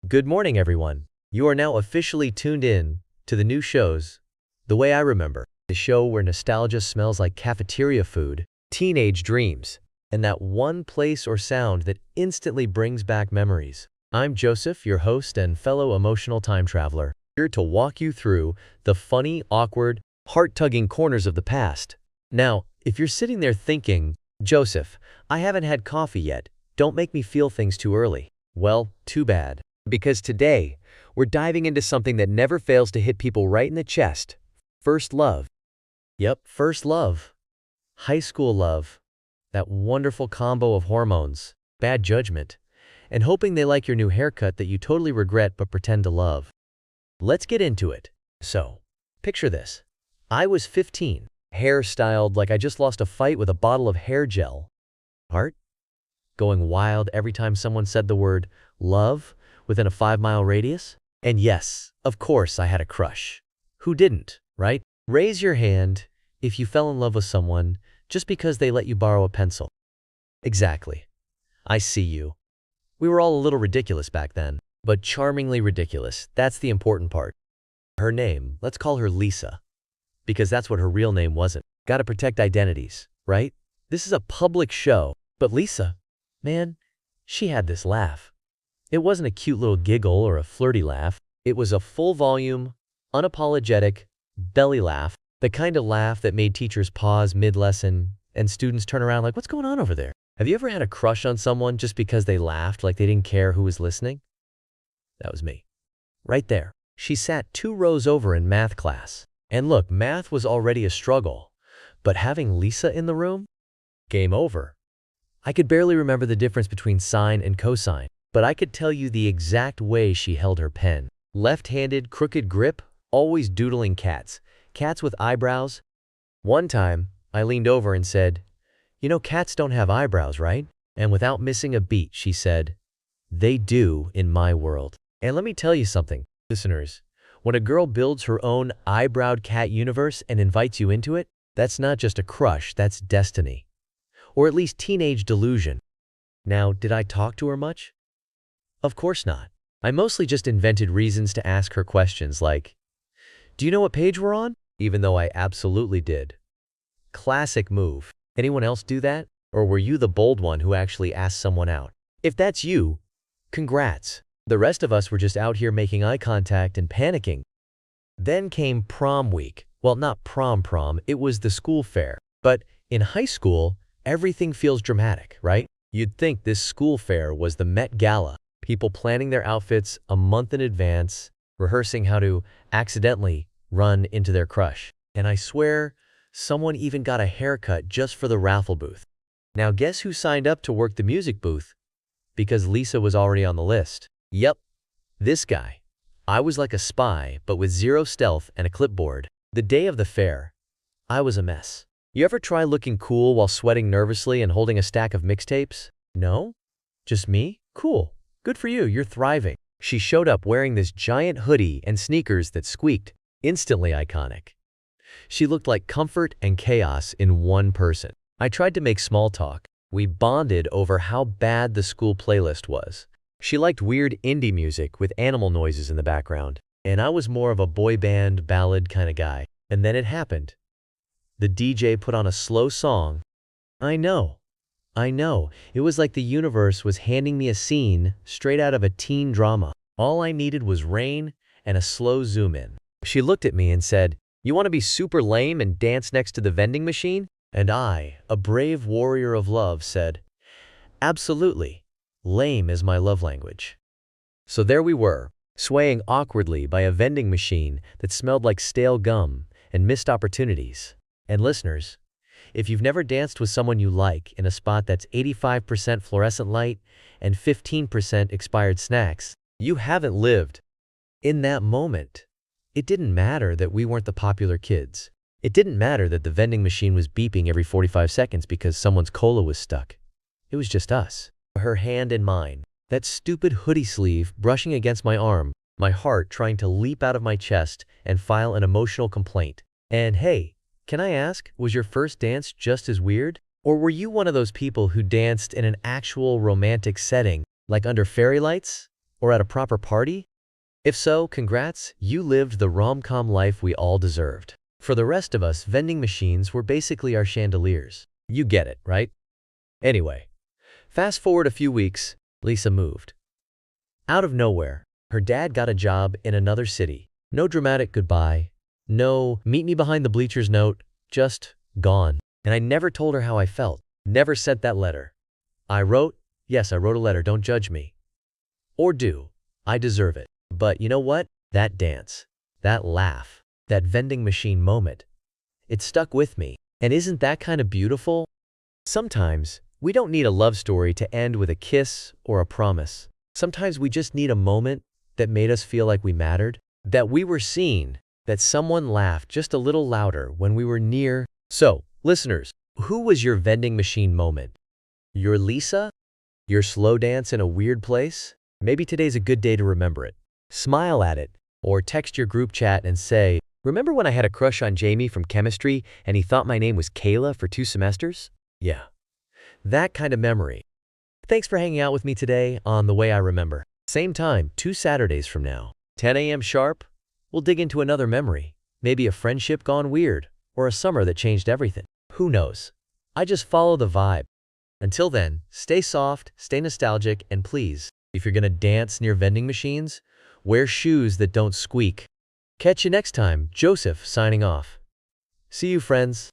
Good morning, everyone. You are now officially tuned in to the new shows, The Way I Remember, the show where nostalgia smells like cafeteria food, teenage dreams, and that one place or sound that instantly brings back memories. I'm Joseph, your host and fellow emotional time traveler, here to walk you through the funny, awkward, heart-tugging corners of the past. Now, if you're sitting there thinking, Joseph, I haven't had coffee yet, don't make me feel things too early. Well, too bad. Because today, we're diving into something that never fails to hit people right in the chest. First love. Yep, first love. High school love. That wonderful combo of hormones, bad judgment, and hoping they like your new haircut that you totally regret but pretend to love. Let's get into it. So, picture this. I was 15, hair styled like I just lost a fight with a bottle of hair gel. Heart? Going wild every time someone said the word love within a 5-mile radius? And yes, of course I had a crush. Who didn't, right? Raise your hand if you fell in love with someone just because they let you borrow a pencil. Exactly. I see you. We were all a little ridiculous back then, but charmingly ridiculous. That's the important part. Her name, let's call her Lisa, because that's what her real name wasn't. Gotta protect identities, right? This is a public show, but Lisa, man, she had this laugh. It wasn't a cute little giggle or a flirty laugh. It was a full-volume, unapologetic, belly laugh, the kind of laugh that made teachers pause mid-lesson and students turn around like, what's going on over there? Have you ever had a crush on someone just because they laughed like they didn't care who was listening? That was me. Right there. She sat 2 rows over in math class. And look, math was already a struggle, but having Lisa in the room? Game over. I could barely remember the difference between sine and cosine, but I could tell you the exact way she held her pen. Left-handed, crooked grip, always doodling cats. Cats with eyebrows. One time, I leaned over and said, you know, cats don't have eyebrows, right? And without missing a beat, she said, they do in my world. And let me tell you something, listeners. When a girl builds her own eyebrowed cat universe and invites you into it, that's not just a crush, that's destiny. Or at least teenage delusion. Now, did I talk to her much? Of course not. I mostly just invented reasons to ask her questions like, do you know what page we're on? Even though I absolutely did. Classic move. Anyone else do that? Or were you the bold one who actually asked someone out? If that's you, congrats. The rest of us were just out here making eye contact and panicking. Then came prom week. Well, not prom, it was the school fair. But in high school, everything feels dramatic, right? You'd think this school fair was the Met Gala. People planning their outfits a month in advance, rehearsing how to accidentally run into their crush. And I swear, someone even got a haircut just for the raffle booth. Now guess who signed up to work the music booth? Because Lisa was already on the list. Yep, this guy. I was like a spy, but with zero stealth and a clipboard. The day of the fair, I was a mess. You ever try looking cool while sweating nervously and holding a stack of mixtapes? No? Just me? Cool. Good for you, you're thriving. She showed up wearing this giant hoodie and sneakers that squeaked. Instantly iconic. She looked like comfort and chaos in one person. I tried to make small talk. We bonded over how bad the school playlist was. She liked weird indie music with animal noises in the background, and I was more of a boy band ballad kind of guy. And then it happened. The DJ put on a slow song. I know. It was like the universe was handing me a scene straight out of a teen drama. All I needed was rain and a slow zoom in. She looked at me and said, you want to be super lame and dance next to the vending machine? And I, a brave warrior of love, said, absolutely. Lame is my love language. So there we were, swaying awkwardly by a vending machine that smelled like stale gum and missed opportunities. And listeners, if you've never danced with someone you like in a spot that's 85% fluorescent light and 15% expired snacks, you haven't lived. In that moment, it didn't matter that we weren't the popular kids. It didn't matter that the vending machine was beeping every 45 seconds because someone's cola was stuck. It was just us. Her hand in mine, that stupid hoodie sleeve brushing against my arm, my heart trying to leap out of my chest and file an emotional complaint. And hey, can I ask, was your first dance just as weird? Or were you one of those people who danced in an actual romantic setting, like under fairy lights? Or at a proper party? If so, congrats, you lived the rom-com life we all deserved. For the rest of us, vending machines were basically our chandeliers. You get it, right? Anyway, fast forward a few weeks, Lisa moved. Out of nowhere, her dad got a job in another city. No dramatic goodbye, no meet me behind the bleachers note, just gone. And I never told her how I felt, never sent that letter. Yes, I wrote a letter, don't judge me. Or do, I deserve it. But you know what? That dance, that laugh, that vending machine moment, it stuck with me. And isn't that kind of beautiful? Sometimes, we don't need a love story to end with a kiss or a promise. Sometimes we just need a moment that made us feel like we mattered, that we were seen, that someone laughed just a little louder when we were near. So, listeners, who was your vending machine moment? Your Lisa? Your slow dance in a weird place? Maybe today's a good day to remember it. Smile at it, or text your group chat and say, "Remember when I had a crush on Jamie from chemistry and he thought my name was Kayla for 2 semesters?" Yeah, that kind of memory. Thanks for hanging out with me today on The Way I Remember. Same time, 2 Saturdays from now, 10 a.m. sharp, we'll dig into another memory. Maybe a friendship gone weird, or a summer that changed everything. Who knows? I just follow the vibe. Until then, stay soft, stay nostalgic, and please, if you're gonna dance near vending machines, wear shoes that don't squeak. Catch you next time. Joseph signing off. See you, friends.